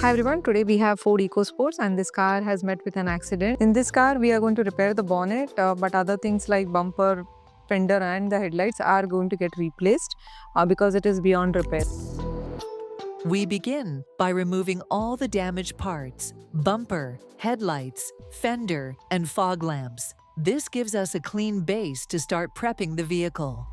Hi everyone, today we have Ford Ecosports and this car has met with an accident. In this car, we are going to repair the bonnet, but other things like bumper, fender and the headlights are going to get replaced because it is beyond repair. We begin by removing all the damaged parts: bumper, headlights, fender, and fog lamps. This gives us a clean base to start prepping the vehicle.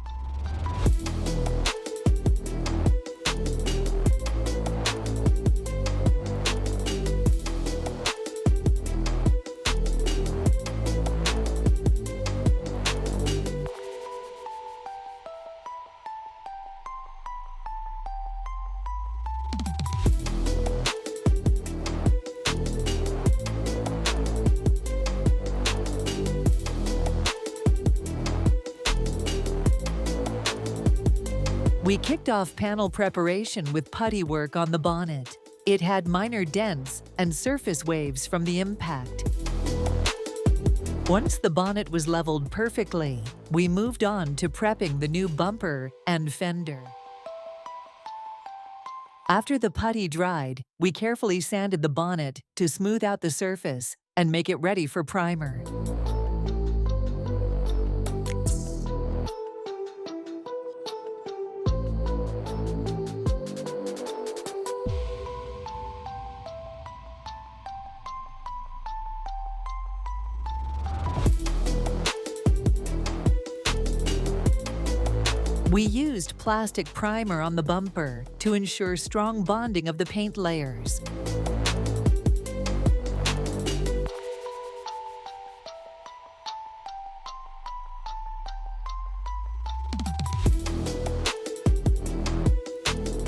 We kicked off panel preparation with putty work on the bonnet. It had minor dents and surface waves from the impact. Once the bonnet was leveled perfectly, we moved on to prepping the new bumper and fender. After the putty dried, we carefully sanded the bonnet to smooth out the surface and make it ready for primer. We used plastic primer on the bumper to ensure strong bonding of the paint layers.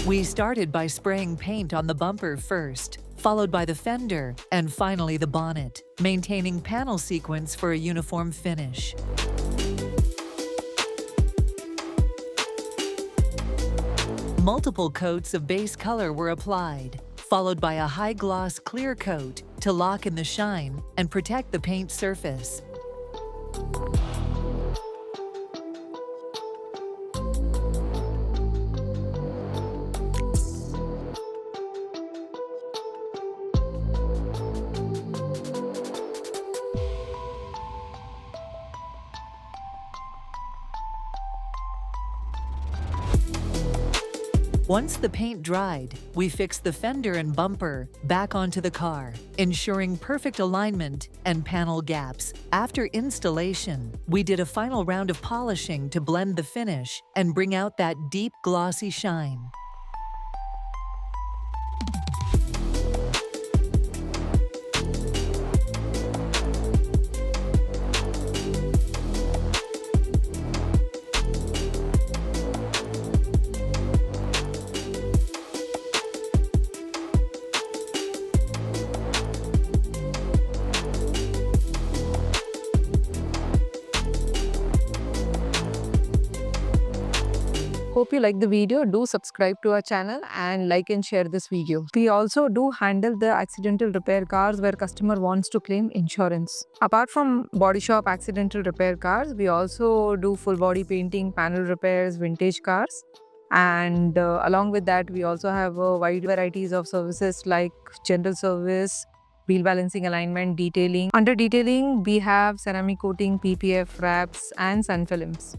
We started by spraying paint on the bumper first, followed by the fender, and finally the bonnet, maintaining panel sequence for a uniform finish. Multiple coats of base color were applied, followed by a high-gloss clear coat to lock in the shine and protect the paint surface. Once the paint dried, we fixed the fender and bumper back onto the car, ensuring perfect alignment and panel gaps. After installation, we did a final round of polishing to blend the finish and bring out that deep, glossy shine. Hope you like the video. Do subscribe to our channel and like and share this video. We also do handle the accidental repair cars where customer wants to claim insurance. Apart from body shop accidental repair cars, we also do full body painting, panel repairs, vintage cars. And along with that, we also have a wide varieties of services like general service, wheel balancing, alignment, detailing. Under detailing, we have ceramic coating, PPF wraps and sun films.